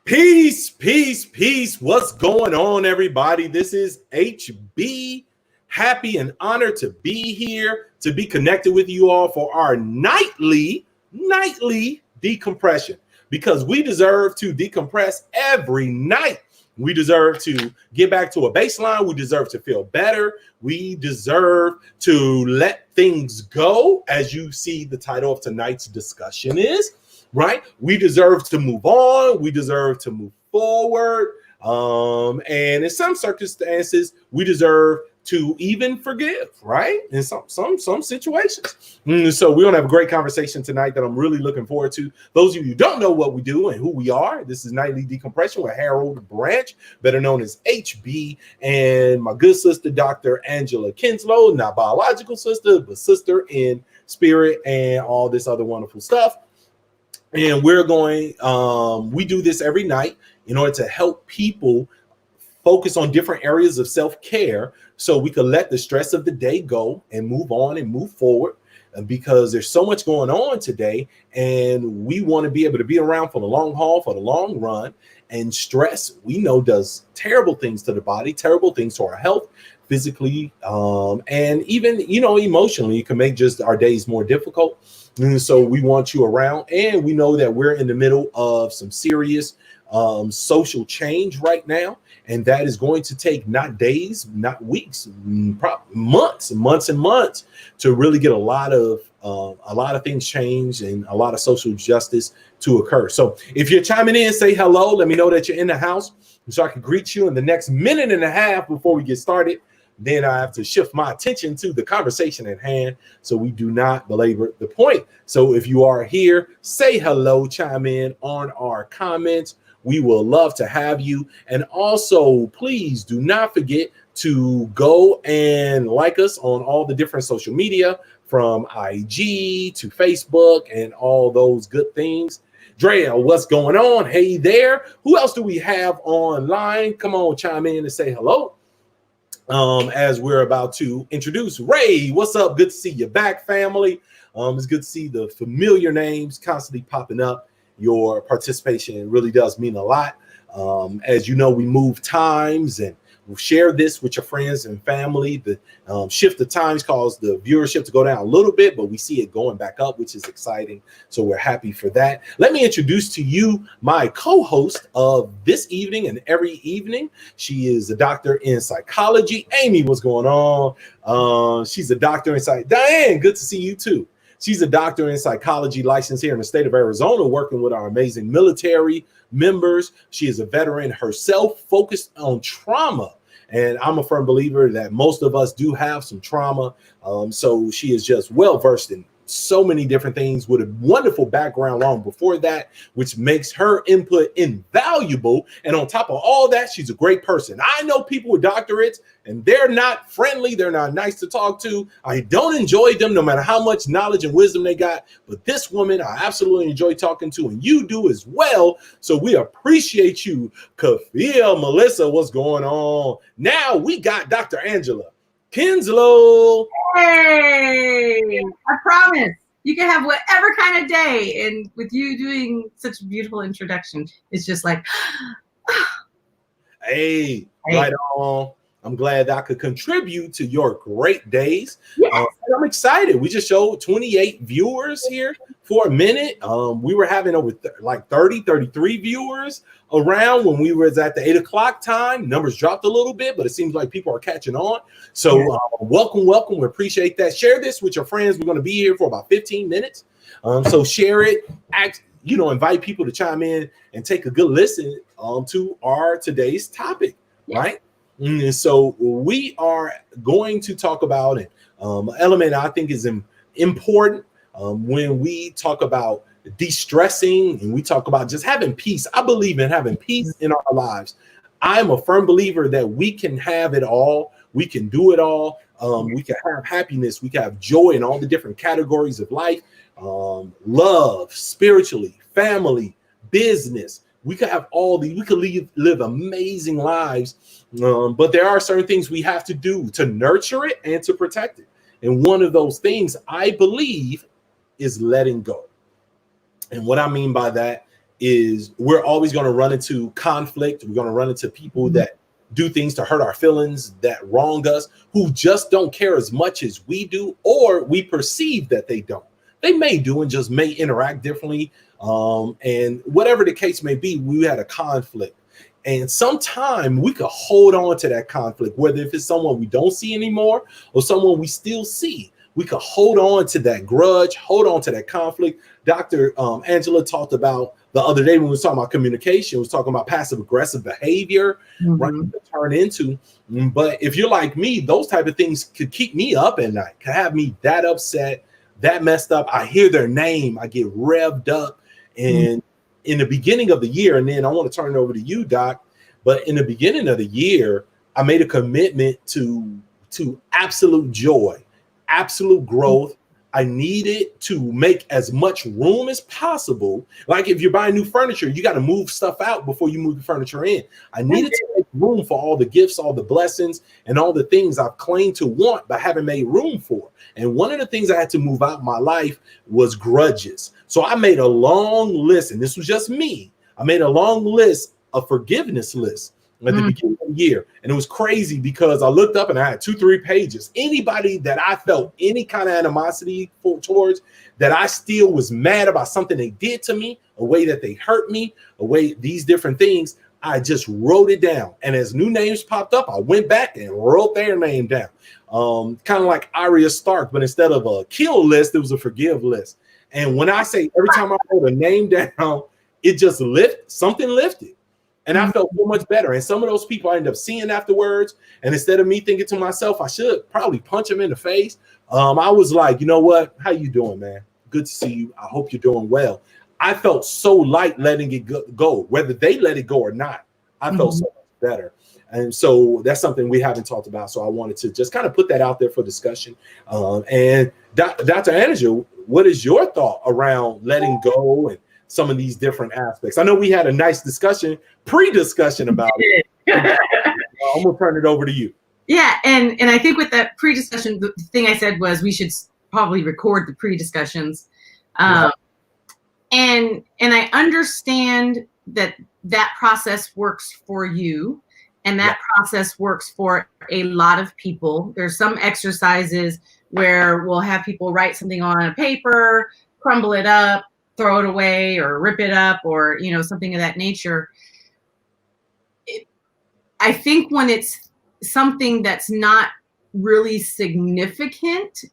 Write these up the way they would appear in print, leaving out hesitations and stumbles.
Peace, peace, peace. What's going on, everybody? This is HB. Happy and honored to be here, to be connected with you all for our nightly decompression, because we deserve to decompress every night. We deserve to get back to a baseline. We deserve to feel better. We deserve to let things go, as you see the title of tonight's discussion is. Right? We deserve to move on. We deserve to move forward. And in some circumstances, we deserve to even forgive, right? In some situations. So we're gonna have a great conversation tonight that I'm really looking forward to. Those of you who don't know what we do and who we are, this is Nightly Decompression with Harold Branch, better known as HB, and my good sister, Dr. Angela Kenzslowe, not biological sister, but sister in spirit and all this other wonderful stuff. And we're going, we do this every night in order to help people focus on different areas of self-care so we can let the stress of the day go and move on and move forward, because there's so much going on today and we want to be able to be around for the long haul, for the long run. And stress, we know, does terrible things to the body, terrible things to our health, physically, and even, emotionally. It can make just our days more difficult. And so we want you around, and we know that we're in the middle of some serious social change right now, and that is going to take not days, not weeks, months and months to really get a lot of things changed and a lot of social justice to occur. So if you're chiming in, say hello. Let me know that you're in the house so I can greet you in the next minute and a half before we get started. Then I have to shift my attention to the conversation at hand so we do not belabor the point. So if you are here, say hello, chime in on our comments. We will love to have you. And also, please do not forget to go and like us on all the different social media, from IG to Facebook and all those good things. Drea, what's going on? Hey there. Who else do we have online? Come on, chime in and say hello. As we're about to introduce Ray. What's up? Good to see you back, family. It's good to see the familiar names constantly popping up. Your participation really does mean a lot. As you know, we move times and we'll share this with your friends and family. The shift of times caused the viewership to go down a little bit, but we see it going back up, which is exciting. So we're happy for that. Let me introduce to you my co-host of this evening and every evening. She is a doctor in psychology. Amy, what's going on? She's a doctor in psych. Diane, good to see you too. She's a doctor in psychology, licensed here in the state of Arizona, working with our amazing military members. She is a veteran herself, focused on trauma. And I'm a firm believer that most of us do have some trauma. So she is just well versed in so many different things with a wonderful background long before that, which makes her input invaluable. And on top of all that, she's a great person. I know people with doctorates and they're not friendly. They're not nice to talk to. I don't enjoy them no matter how much knowledge and wisdom they got. But this woman, I absolutely enjoy talking to, and you do as well. So we appreciate you. Kafia, Melissa, what's going on? Now we got Dr. Angela Kenzslowe. Hey, I promise you can have whatever kind of day. And with you doing such a beautiful introduction, it's just like, hey, right on. I'm glad that I could contribute to your great days. Yes. I'm excited. We just showed 28 viewers here for a minute. We were having over 33 viewers around when we was at the 8 o'clock time. Numbers dropped a little bit, but it seems like people are catching on. So welcome. We appreciate that. Share this with your friends. We're going to be here for about 15 minutes. So share it. Invite people to chime in and take a good listen to our today's topic, right? And so we are going to talk about an element I think is important when we talk about de-stressing and we talk about just having peace. I believe in having peace in our lives. I'm a firm believer that we can have it all. We can do it all. We can have happiness. We can have joy in all the different categories of life. Love, spiritually, family, business. We could have all these. We could live amazing lives, but there are certain things we have to do to nurture it and to protect it. And one of those things, I believe, is letting go. And what I mean by that is we're always going to run into conflict. We're going to run into people that do things to hurt our feelings, that wrong us, who just don't care as much as we do, or we perceive that they don't. They may do and just may interact differently. And whatever the case may be, we had a conflict. And sometime we could hold on to that conflict, whether if it's someone we don't see anymore or someone we still see. We could hold on to that grudge, hold on to that conflict. Dr. Angela talked about the other day when we were talking about communication, we was talking about passive aggressive behavior, right? To turn into. But if you're like me, those type of things could keep me up at night, could have me that upset, that messed up. I hear their name, I get revved up. And in the beginning of the year, and then I want to turn it over to you, Doc, but in the beginning of the year, I made a commitment to absolute joy, absolute growth. I needed to make as much room as possible. Like if you're buying new furniture, you got to move stuff out before you move the furniture in. I needed to make room for all the gifts, all the blessings, and all the things I've claimed to want but haven't made room for. And one of the things I had to move out of my life was grudges. So I made a long list, and this was just me. I made a long list, a forgiveness list at the beginning of the year. And it was crazy because I looked up and I had 2-3 pages. Anybody that I felt any kind of animosity towards, that I still was mad about something they did to me, a way that they hurt me, a way, these different things, I just wrote it down. And as new names popped up, I went back and wrote their name down. Kind of like Arya Stark, but instead of a kill list, it was a forgive list. And when I say every time I wrote a name down, it just something lifted. And I felt so much better. And some of those people I ended up seeing afterwards. And instead of me thinking to myself, I should probably punch them in the face. I was like, you know what? How you doing, man? Good to see you. I hope you're doing well. I felt so light letting it go, whether they let it go or not. I felt so much better. And so that's something we haven't talked about. So I wanted to just kind of put that out there for discussion. And Dr. Angela, what is your thought around letting go and some of these different aspects? I know we had a nice pre-discussion about it. I'm gonna turn it over to you. Yeah, and I think with that pre-discussion, the thing I said was we should probably record the pre-discussions. And I understand that process works for you, and that process works for a lot of people. There's some exercises where we'll have people write something on a paper, crumble it up, throw it away, or rip it up, or something of that nature. I think when it's something that's not really significant,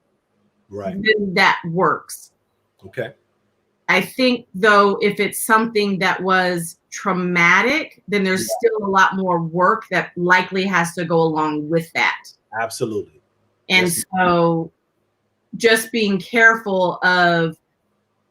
right, then that works. Okay. I think though, if it's something that was traumatic, then there's still a lot more work that likely has to go along with that. Absolutely. And so just being careful of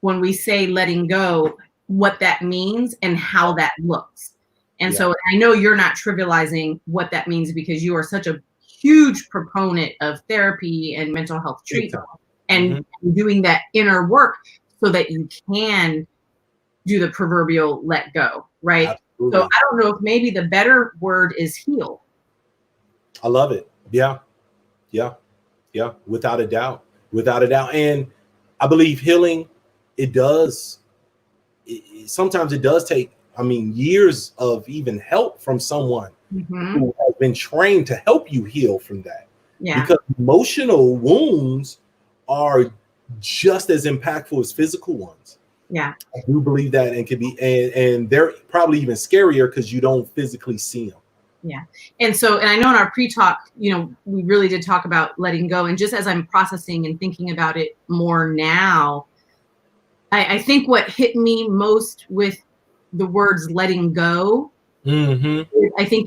when we say letting go, what that means and how that looks. And so I know you're not trivializing what that means, because you are such a huge proponent of therapy and mental health treatment and doing that inner work so that you can do the proverbial let go, right? Absolutely. So I don't know if maybe the better word is heal. I love it. Yeah. Without a doubt. And I believe healing, sometimes it does take, years of even help from someone who has been trained to help you heal from that. Yeah. Because emotional wounds are just as impactful as physical ones. Yeah. I do believe that, and can be, and they're probably even scarier because you don't physically see them. Yeah. And I know in our pre-talk, we really did talk about letting go. And just as I'm processing and thinking about it more now, I think what hit me most with the words letting go, I think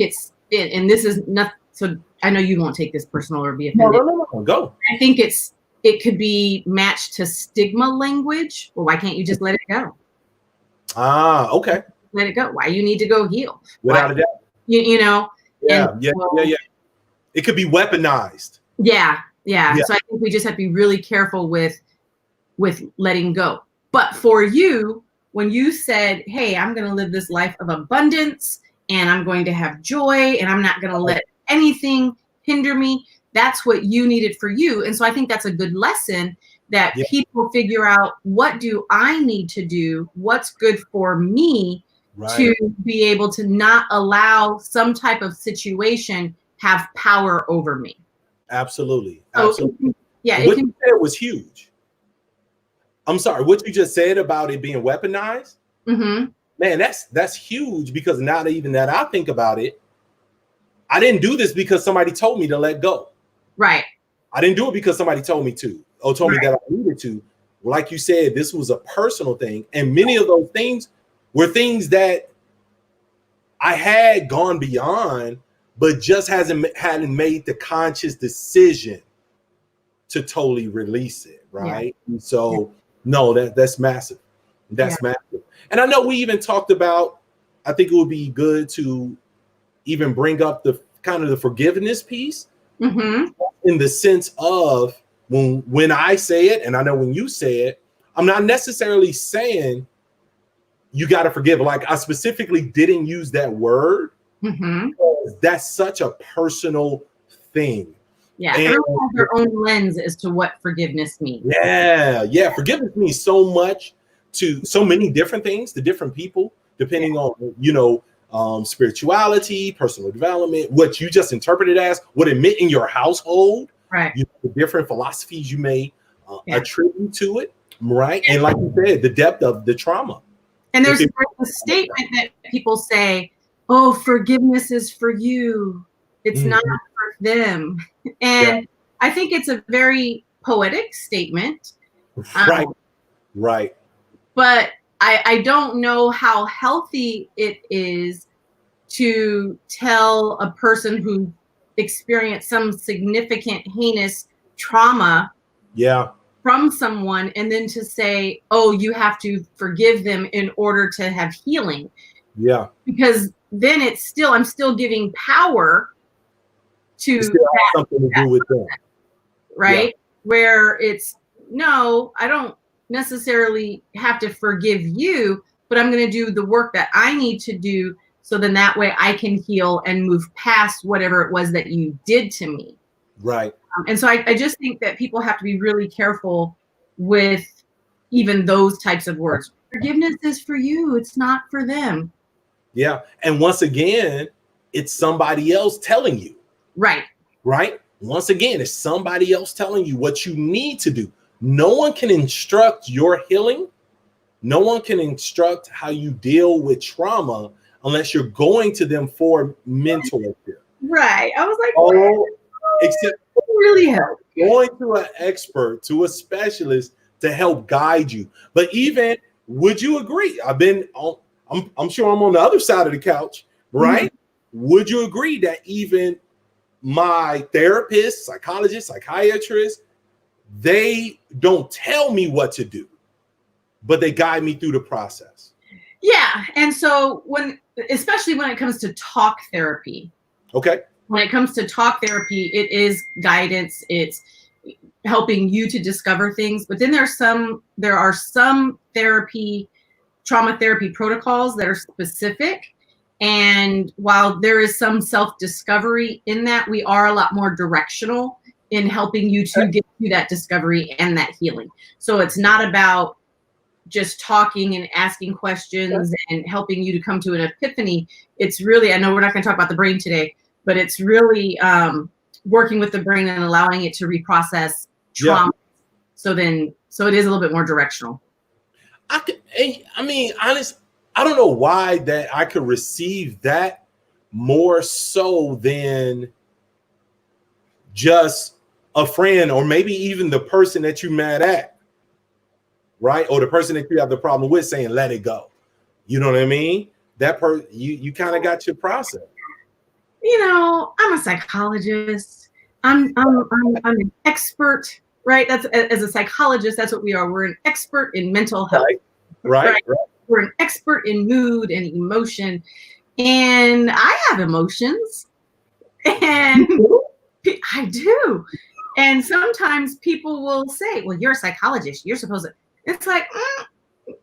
and this is not, so I know you won't take this personal or be offended. No, go. I think it could be matched to stigma language. Well, why can't you just let it go? Okay. Let it go. Why you need to go heal? Without a doubt. Yeah. It could be weaponized. Yeah. So I think we just have to be really careful with letting go. But for you, when you said, hey, I'm going to live this life of abundance and I'm going to have joy and I'm not going to let anything hinder me, that's what you needed for you. And so I think that's a good lesson, that people figure out, what do I need to do? What's good for me to be able to not allow some type of situation have power over me. Absolutely. So Absolutely. yeah. What you said was huge. I'm sorry. What you just said about it being weaponized, man, that's huge, because now that even that I think about it, I didn't do this because somebody told me to let go. Right. I didn't do it because somebody told me to, or told me that I needed to. Like you said, this was a personal thing. And many of those things were things that I had gone beyond, but just hadn't made the conscious decision to totally release it. Right. And so no, that's massive. That's massive. And I know we even talked about, I think it would be good to even bring up the kind of the forgiveness piece, in the sense of when I say it, and I know when you say it, I'm not necessarily saying you got to forgive. Like, I specifically didn't use that word. That's such a personal thing. Yeah, everyone has their own lens as to what forgiveness means. Yeah. Forgiveness means so much to so many different things to different people, depending on, spirituality, personal development, what you just interpreted as, what it meant in your household, the different philosophies you may attribute to it, right? And like you said, the depth of the trauma. And there's a statement that people say, oh, forgiveness is for you. It's not for them. And I think it's a very poetic statement. Right. But I don't know how healthy it is to tell a person who experienced some significant heinous trauma from someone, and then to say, oh, you have to forgive them in order to have healing. Yeah. Because then I'm still giving power to something to do with them. Right? Where it's, no, I don't necessarily have to forgive you, but I'm going to do the work that I need to do, so then that way I can heal and move past whatever it was that you did to me. Right. And so I just think that people have to be really careful with even those types of words. Forgiveness is for you. It's not for them. Yeah. And once again, it's somebody else telling you. Right. Once again, it's somebody else telling you what you need to do. No one can instruct your healing. No one can instruct how you deal with trauma unless you're going to them for mentorship. Right. I was like, except really help. Going to an expert, to a specialist to help guide you. But even, would you agree? I'm sure I'm on the other side of the couch, right? Would you agree that even my therapist, psychologist, psychiatrist, they don't tell me what to do, but they guide me through the process? Yeah. And so especially when it comes to talk therapy. Okay. When it comes to talk therapy, it is guidance. It's helping you to discover things. But then there are some trauma therapy protocols that are specific. And while there is some self-discovery in that, we are a lot more directional in helping you to get to that discovery and that healing. So it's not about just talking and asking questions and helping you to come to an epiphany. It's really, I know we're not going to talk about the brain today, but it's really working with the brain and allowing it to reprocess trauma. So it is a little bit more directional. Honest, I don't know why that I could receive that more so than just a friend, or maybe even the person that you're mad at, right? Or the person that you have the problem with saying, let it go. You know what I mean? That person, you kind of got your process. I'm a psychologist. I'm an expert, right? That's, as a psychologist, that's what we are. We're an expert in mental health. Right. We're an expert in mood and emotion. And I have emotions. And I do. And sometimes people will say, well, you're a psychologist. You're supposed to. It's like,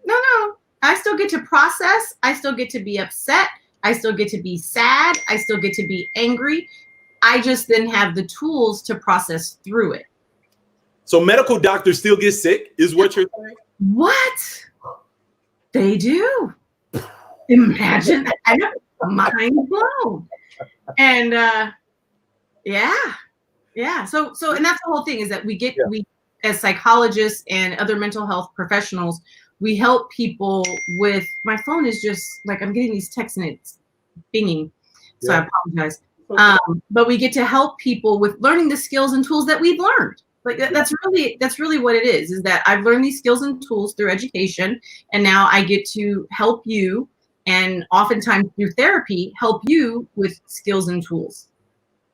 no. I still get to process. I still get to be upset. I still get to be sad. I still get to be angry. I just then have the tools to process through it. So medical doctors still get sick, is what you're saying? What? They do. Imagine that. I know. Mind blown. And yeah. So and that's the whole thing, is that we as psychologists and other mental health professionals, we help people with, my phone is just like, I'm getting these texts and it's binging. So I apologize. But we get to help people with learning the skills and tools that we've learned. Like that's really what it is that I've learned these skills and tools through education, and now I get to help you, and oftentimes through therapy, help you with skills and tools.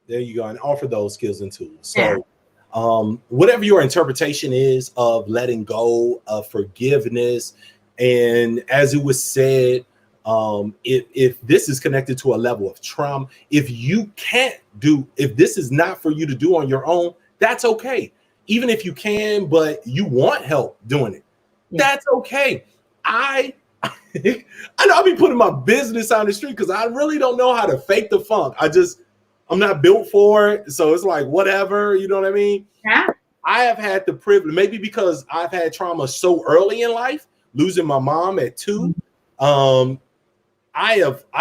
There you go, and offer those skills and tools. So whatever your interpretation is of letting go, of forgiveness, and as it was said, if this is connected to a level of trauma, if this is not for you to do on your own, that's okay. Even if you can, but you want help doing it, that's okay. I know I'll be putting my business on the street because I really don't know how to fake the funk. I'm not built for it. So it's like, whatever, you know what I mean? Yeah. I have had the privilege, maybe because I've had trauma so early in life, losing my mom at 2. I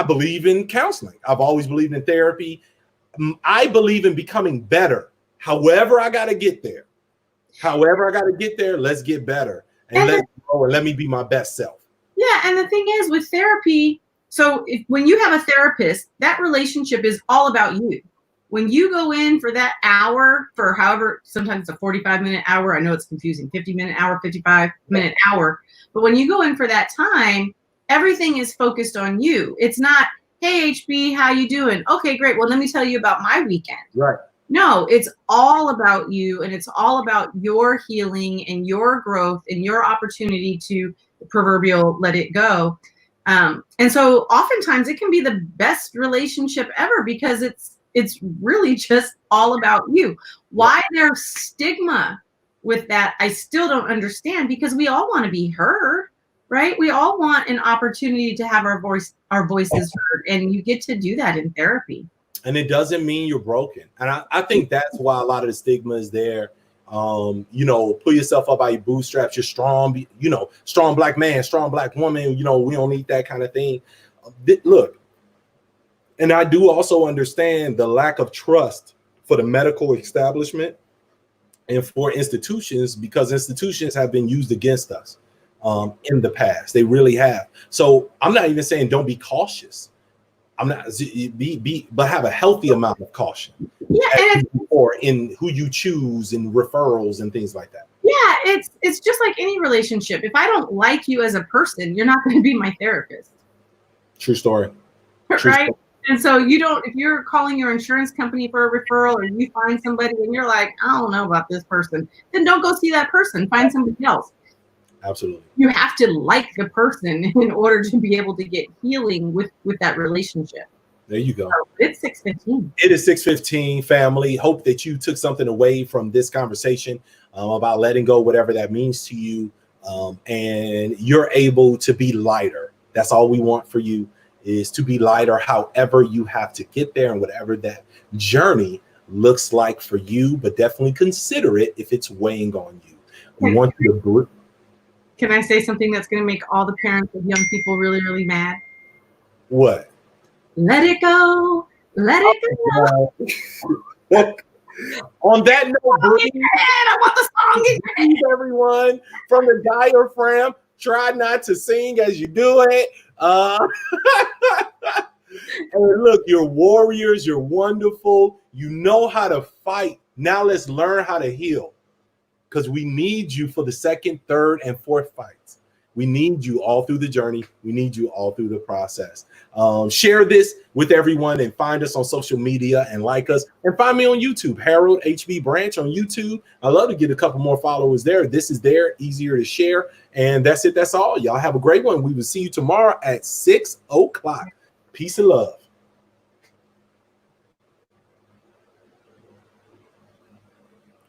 believe in counseling. I've always believed in therapy. I believe in becoming better. However I got to get there. Let's get better. And let's go and let me be my best self. Yeah. And the thing is with therapy, so when you have a therapist, that relationship is all about you. When you go in for that hour, for however, sometimes it's a 45-minute hour. I know it's confusing, 50-minute hour, 55-minute hour. But when you go in for that time, everything is focused on you. It's not, hey, HB, how you doing? Okay, great. Well, let me tell you about my weekend. Right. No, it's all about you, and it's all about your healing and your growth and your opportunity to, the proverbial, let it go. And so oftentimes it can be the best relationship ever because it's really just all about you. Why there's stigma with that, I still don't understand, because we all want to be heard, right? We all want an opportunity to have our voices heard, and you get to do that in therapy. And it doesn't mean you're broken. And I think that's why a lot of the stigma is there. Pull yourself up by your bootstraps. You're strong, strong black man, strong black woman. We don't need that kind of thing. Look, and I do also understand the lack of trust for the medical establishment and for institutions, because institutions have been used against us in the past. They really have. So I'm not even saying don't be cautious. I'm not but have a healthy amount of caution. Yeah, or in who you choose and referrals and things like that. Yeah, it's just like any relationship. If I don't like you as a person, you're not going to be my therapist. True story. Right? And so if you're calling your insurance company for a referral, or you find somebody and you're like, I don't know about this person, then don't go see that person. Find somebody else. Absolutely. You have to like the person in order to be able to get healing with that relationship. There you go. So it's 6:15. It is 6:15, family. Hope that you took something away from this conversation about letting go, whatever that means to you. And you're able to be lighter. That's all we want for you, is to be lighter, however you have to get there and whatever that journey looks like for you, but definitely consider it if it's weighing on you. We want you to. Can I say something that's going to make all the parents of young people really, really mad? What? Let it go. Let it go. On that note, I want the song in your head. Everyone, from the diaphragm, try not to sing as you do it. And look, you're warriors. You're wonderful. You know how to fight. Now let's learn how to heal, because we need you for the second, third, and fourth fights. We need you all through the journey. We need you all through the process. Share this with everyone and find us on social media and like us. And find me on YouTube, Harold HB Branch on YouTube. I love to get a couple more followers there. This is there, easier to share. And that's it. That's all. Y'all have a great one. We will see you tomorrow at 6 o'clock. Peace and love.